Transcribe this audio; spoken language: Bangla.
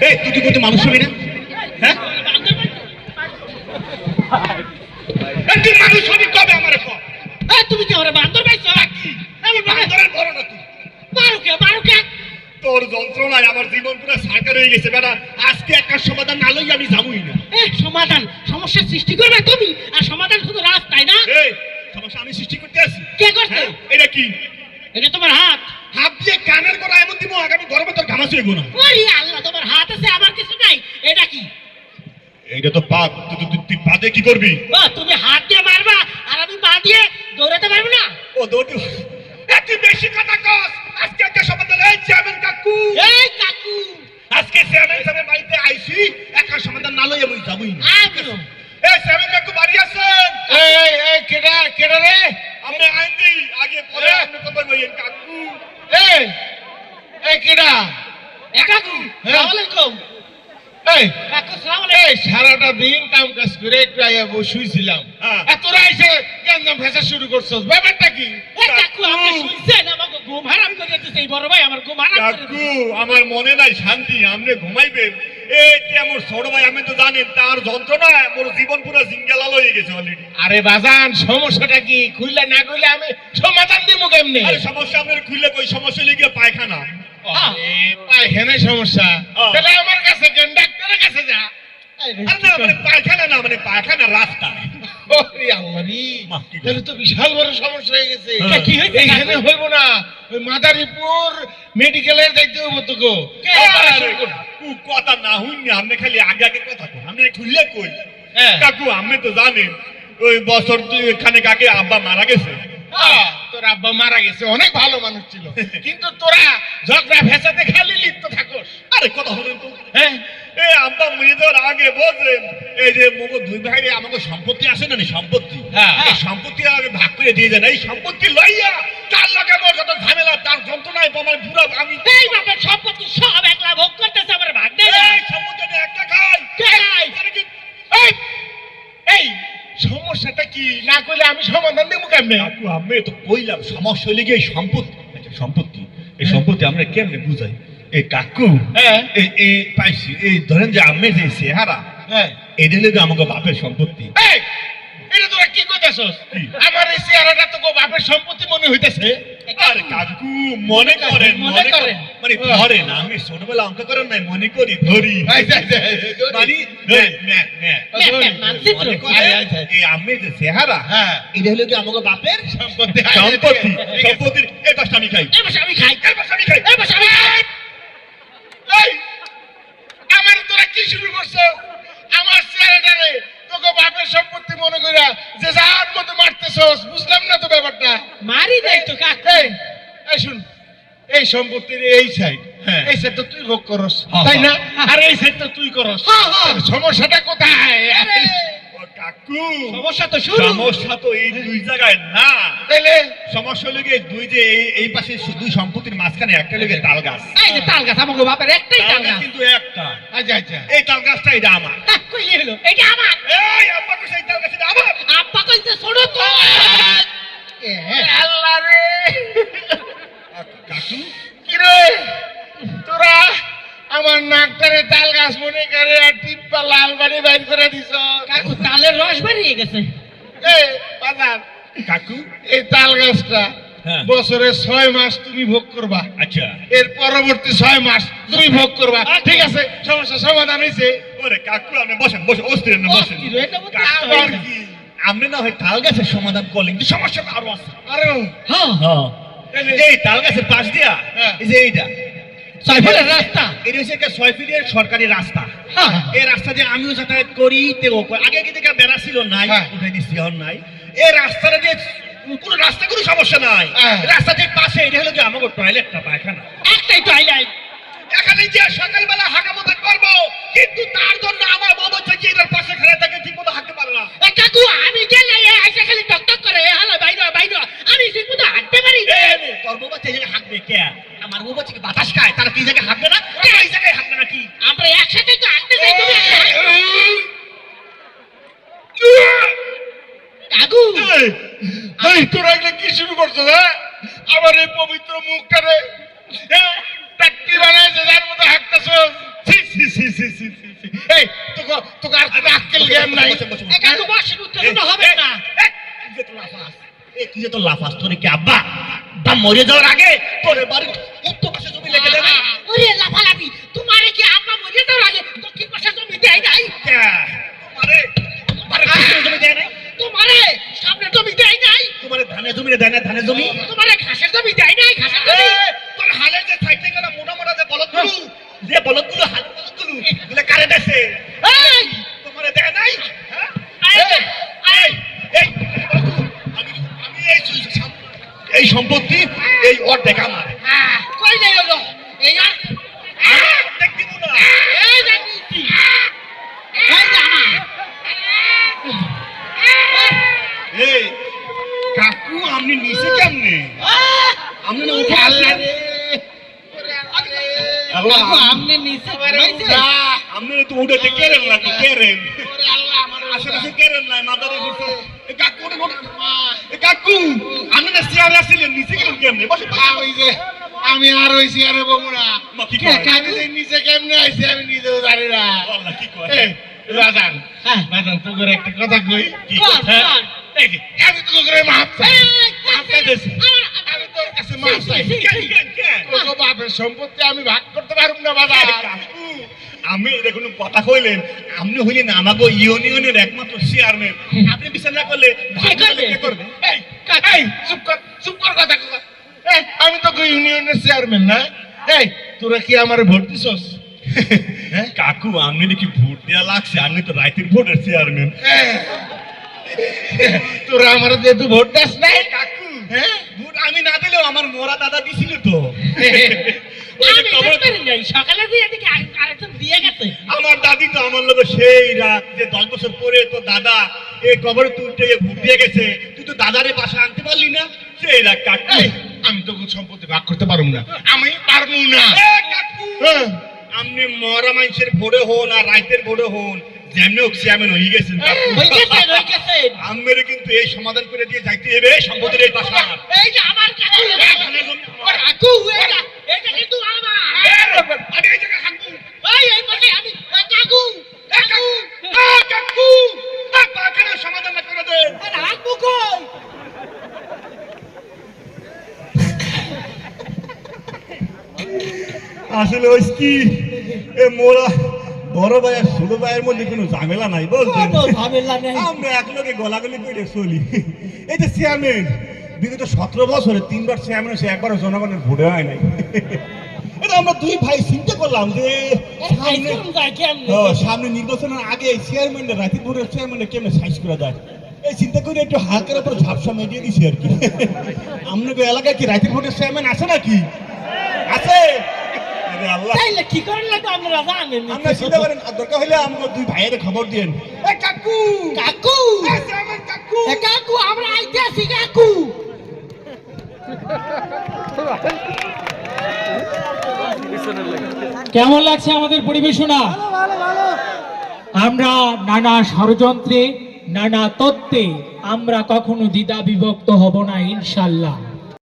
এই তুই কি করতে মানুষ হবি না? হ্যাঁ তুই মানুষ হবি কবে আমার তুমি কি আমার বান্দর পাইছো? বান্দরের বড় না তুই বারুকে তোর যন্ত্রণায় আমার জীবন পুরো সার্কার হয়ে গেছে বেটা। আজকে একটা সমাধান না লই আমি যাবই না। সমাধান সমস্যার সৃষ্টি করবে তুমি, আর সমাধান শুধু রাস্তায় না। এই সমস্যা আমি সৃষ্টি করতে আসি। কে করছে? এটা কি? এটা তোমার হাত। হাত দিয়ে কানের গোড়া এমন দিব আগামী গরমে তোর ঘামাচি হইব না। ওরে আল্লাহ, তোমার হাত আছে আমার কিছু নাই। এটা কি? এইটা তো পা। তুই পা দিয়ে কি করবি? তুমি হাত দিয়ে মারবা আর আমি পা দিয়ে দৌড়াতে পারবো না। ও দৌড় তুই বেশি কথা কস। আজকে একটা সমাধান। এই চেয়ারম্যান কাকু, এই কাকু, আজকে চেয়ারম্যান সাহেবের বাড়িতে আইছি, একটা সমাধান না লই আমি যাবই না। আমিও। এই চেয়ারম্যান কাকু বাড়ি আছেন? এই কেডা রে? আপনি আইন্দি আগে পরে আপনি কত বইয়েন কাকু। এই কেডা? কাকু আসসালামু আলাইকুম। এই কাকু আসসালামু আলাইকুম। এই সারাটা দিন কাম কাজ করে একটু আইয়া শুইছিলাম। তোরা এসে গঞ্জাম ফেসা শুরু করছস, ব্যাপারটা কি? কাকু আপনি শুনছেন আমাকে ঘুম হারাম করে দিতেছে এই বড় ভাই, আমার ঘুম হারাম করে কাকু আমার মনে নাই শান্তি, আপনি ঘুমাইবেন। এই আমার ছোট ভাই, আমি তো জানেন তার যন্ত্রণা মোর জীবন পুরো জিঙ্গালাল হয়ে গেছে অলরেডি। আরে বাজান, সমস্যাটা কি? খুইলা না কইলে আমি সমাধান দিব কেমনে? আরে সমস্যা আপনার খুললে কই সমস্যা লিখে পায়খানা। পায়খানায় সমস্যা? তাহলে আমার কাছে কেন, ডাক্তারের কাছে যা। আরে না মানে পায়খানা না, মানে পায়খানা রাস্তা। ওরে আল্লাহ রে, তাহলে তো বিশাল বড় সমস্যা হয়ে গেছে। কি হয়েছে? এইখানে হইব না, ওই মাদারীপুর মেডিকেলের যাইতে হইব তো গো। কথা না হইনি, আপনি খালি আগে আগে কথা কন। আপনি খুললে কই হ্যাঁ। কাকু আপনি তো জানেন ওই বছর তুই এখানে কাকে আব্বা মারা গেছে। তোর আব্বা মারা গেছে, অনেক ভালো মানুষ ছিল, কিন্তু তোরা ঝগড়া ফেসাতে খালি লিপ্ত থাকস। আরে কথা হলেন তো। হ্যাঁ, এই আব্বা মরে যাওয়ার আগে বলছেন এই যে মগো দুই ভাইরে আমাকে সম্পত্তি আছে না, সম্পত্তি এই সম্পত্তি আগে ভাগ করে দিয়ে দেন। এই সম্পত্তি লইয়া তার লাগে মোর যত ঝামেলা, তার যন্ত্রণায় আমার পুরো আমি এই বাপের সম্পত্তি সব একলা ভোগ করতেছে, আমার ভাগ দেয় না। এই সম্পত্তি আমি একটা খাই। এই এই সমস্যাটা কি না কইলে আমি সমাধান দেবো কেমনে? কাকু আমি তো কইলাম সমস্যা হইলে কি এই সম্পত্তি। আচ্ছা সম্পত্তি, এই সম্পত্তি আমরা কেমনে বুঝাই? এই কাকু হ্যাঁ এই পাইছি, এই ধরেন যে আমি যে চেহারা, হ্যাঁ, এটা লেগে আমাকে বাপের সম্পত্তি। এই এটা তোরা কি কইতাছস? আমার এই চেহারাটা তো গো বাপের সম্পত্তি মনে হইতেছে। আরে কাকু মনে করেন, মনে করেন। মানে ধরেন, আমি ছোটবেলা অঙ্ক করেন নাই, মনে করি ধরি মানে মানচিত্র। মনে করেন এই আমি যে চেহারা, হ্যাঁ, এটা হলো কি আমাকে বাপের সম্পত্তি সম্পত্তি। সম্পত্তির এই পাশটা আমি খাই, এই বসে আমি খাই, এই পাশটা আমি খাই, এই বসে আমি খাই। এই আমার তোরা কি শুরু করছো? আমার চেহারাটারে তোকে বাপের সম্পত্তি মনে কইরা যে যার মতো মারতেছস, বুঝলাম না তো ব্যাপারটা। মারি দেয় তো কাকু। এই শুন, এই সম্পত্তির এই সাইড, হ্যাঁ। এই সাইড তো তুই ভোগ করস, হ্যাঁ, তাই না? হ্যাঁ। আর এই সাইড তো তুই করস। হ্যাঁ, হ্যাঁ। সমস্যাটা কোথায়? ও কাকু সমস্যা তো শুরু। সমস্যা তো এই দুই জায়গায় না। তাইলে সমস্যা লেগে দুই যে এই পাশে দুই সম্পত্তির মাঝখানে একটা লেগে তাল গাছ। এই যে তাল গাছ, আমাকে বাপের একটাই তাল তাল গাছ গাছ। কিন্তু একটা। আচ্ছা আচ্ছা, এই তাল গাছটা এটা আমার। কই হলো? এটা আমার। এই আব্বা কইছে এই তাল গাছ এটা আমার। আব্বা কইছে ছোট তো। আল্লাহ রে, কাকু কি রে তোরা আমার নাকটারে তাল গাছ মনে করে আর টিপ্পা লাল বাড়ি বাইর করে দিছ। কাকু তালের রস বেরিয়ে গেছে। এই বাজার, কাকু এই তাল গাছটা হ্যাঁ। বছরে 6 মাস তুমি ভোগ করবা, আচ্ছা এর পরবর্তী 6 মাস তুমি ভোগ করবা। ঠিক আছে, সমস্যা সমাধান হয়েছে। ওরে কাকু আপনি বসেন, বসেন, অস্থির না বসেন। কি রে, এটা মতো কাকু, আসতে হয় আর না। কি আপনি না হয় তাল গাছের সমাধান করলেন, কিন্তু সমস্যাটা আরো আছে। আরে হ্যাঁ, এই তাল গাছের পাশ দিয়া হ্যাঁ। এই যে এইটা 6 ফুটের রাস্তা। এটা হচ্ছে একটা 6 ফিটের সরকারি রাস্তা। হ্যাঁ। এই রাস্তা দিয়ে আমিও যাতায়াত করি, তেও করি। আগে কি থেকে বেড়া ছিল নাই, হ্যাঁ। উঠে দিচ্ছি এখন নাই। এই রাস্তাটা দিয়ে কোনো রাস্তা কোনো সমস্যা নাই। হ্যাঁ। রাস্তাটির পাশে এটা হলো কি আমাকে টয়লেটটা পায়খানা। একটাই টয়লেট। এখানে যে সকালবেলা হাঁকামোটা করবো, কিন্তু তার জন্য আমার বউ হচ্ছে কি এটার পাশে খেলে থাকে, ঠিক মতো হাঁটতে পারে না। কাকু আমি গেলে এসে খালি টক টক করে, হালো বাইরে বাইরে, আমি ঠিক মতো হাঁটতে পারি না। তোর বউ বাচ্চা এই জায়গায় হাঁটবে কে? আমার বউ বাচ্চা কি বাতাস খায়, তারা কি জায়গায় হাঁটবে না? এই জায়গায় হাঁটবে না কি? আমরা একসাথে তো হাঁটতে যাই, তুমি একটা হাঁটো। কাকু এই তোরা এগুলো কি শুরু করছো? হ্যাঁ, আমার এই পবিত্র মুখটারে টাট্টি বানায় যে যার মতো হাঁটতেছস। ছি, ছি, এই তোকে তোকে আর কোনো আক্কেল জ্ঞান নাই। এ কাকু বসেন, উত্তেজনা হবে না। তুই যে তো লাফাস তোর কি আব্বা বা মরে যাওয়ার আগে তোর বাড়ির উত্তর পাশে জমি লিখে দেবে। ওরে লাফালাফি, তোমারে কি আব্বা মরে যাওয়ার আগে দক্ষিণ পাশে জমি দেয় নাই? তোমারে পিছনে জমি দেয় নাই, তোমারে সামনে জমি দেয় নাই? তোমার ধানের জমি দেয় না, ধানের জমি তোমারে ঘাসের জমি দেয় নাই? ঘাসের জমি তোর হালে যে সাইডে গেল মোটা মোটা যে বলদগুলো হালে বলদগুলো এগুলো কারে দেশে এই তোমারে দেয় নাই? আমি এই সম্পত্তি এই অর্ধেক আমার, কই নাই হলো এই আর আমি অর্ধেক দিব না। এই জানিছি এই যে আমার এই কাকু আপনি নিচে কেমনে? আপনি না উপরে আল্লাহ আসলেন? রে আল্লাহ কাকু আমনে নিচে ঘুমাইছে? আপনি তো উঠে কেরেন লাগবে, কেরেন ওরে আল্লাহ আমার আশেপাশে কেরেন নাই মাদারে ঘুরছে। এ কাকু ওরে ঘুরে। এ কাকু আপনি না চেয়ারে আসছিলেন, নিচে গেলেন কেমনে? বসে ওই যে আমি আর ওই চেয়ারে বমু না। মা কি কয়? আমি যে নিচে কেমনে আইছি আমি নিজেও জানি না। আল্লাহ কি কয়? এই, রাজান, রাজান তোকে একটা কথা কই। কি কর, কথা? কর। এই যে, আমি তোকে করে মাপ চাই। মাপ চাইতেছি। আমি তোর কাছে মাপ চাই। কেন? তোকে বাপের সম্পত্তি আমি ভাগ করতে পারব না বাবা। কাকু, আমি এটা কোনো কথা কইলেন? আপনি হইলেন আমাগো ইউনিয়নের একমাত্র চেয়ারম্যান, আপনি বিচার না করলে ভাগ করলে কে করবে? এই, এই, চুপ কর কথা কও। এই, আমি তোকে ইউনিয়নের চেয়ারম্যান না। এই, তোরা কি আমার ভোট দিছস? হ্যাঁ? কাকু আপনি নাকি ভোট দেওয়া লাগছে, আপনি তো রাইতের ভোটের চেয়ারম্যান। তোরা আমার যেহেতু ভোট দাস নাই, কাকু হ্যাঁ? ভোট আমি না দিলেও আমার মোরা দাদা দিছিল তো। ওই যে আমি কবর- দেখতে পারি নাই, সকালে দিয়ে দেখি আরেকজন দিয়ে গেছে। আমার দাদি তো আমার লোক সেই রাত যে 10 বছর পরে তো দাদা এই কবরে তুলতে ভোট দিয়ে গেছে, তুই তো দাদারে বাসা আনতে পারলি না, সেই রাত কাকু। এই, আমি তোকে সম্পত্তি ভাগ করতে পারব না। আমি পারবো না। এ কাকু, হ্যাঁ। আপনি মরা মানুষের ভোরে হন আর রাইতের ভোরে হন, যেমনি হোক চেয়ারম্যান হয়ে গেছেন কাকু। হয়ে গেছে, হয়ে গেছে। আমের কিন্তু এই সমাধান করে দিয়ে যাইতে হবে সম্পত্তির এই বাসা। এই যে আমার কাকু, কাকু, এটা কিন্তু আমার। আমি এই জায়গায় থাকবো। এই পাশে আমি, কাকু, কাকু, কাকু পাখানা সমাধান না করে দেন। রাখবো কই? আসলে ওই কি এ মোরা বড় ভাই আর ছোট ভাইয়ের মধ্যে কোনো ঝামেলা নাই বলছেন। কোনো ঝামেলা নেই। আমরা এক লোকে গলাগলি করে চলি। এই যে চেয়ারম্যান বিগত 17 বছরে 3 বার চেয়ারম্যান, সে একবারও জনগণের ভোটে হয় নাই। এটা আমরা দুই ভাই চিন্তা করলাম যে সামনে নির্বাচনের আগে চেয়ারম্যানের রাতে ভোটের চেয়ারম্যানের কেমনে সাইজ করা যায়, এই চিন্তা করে একটু হালকার উপর ঝাপসা মেটিয়ে দিছি আর কি। আপনাদের এলাকায় কি রাতের ভোটের চেয়ারম্যান আছে নাকি? আছে? আরে আল্লাহ, তাইলে কি করে লাগবে আপনারা জানেন? আমরা চিন্তা করেন, আর দরকার হলে আমাকে দুই ভাইয়ের খবর দিন। এ কাকু, কাকু, এ চেয়ারম্যান কাকু, এ কাকু, আমরা আইতে আছি কাকু। কেমন লাগছে আমাদের পরিবেশনা? আমরা নানা ষড়যন্ত্রে, নানা তত্ত্বে আমরা কখনো দ্বিধা বিভক্ত হব না ইনশাল্লাহ।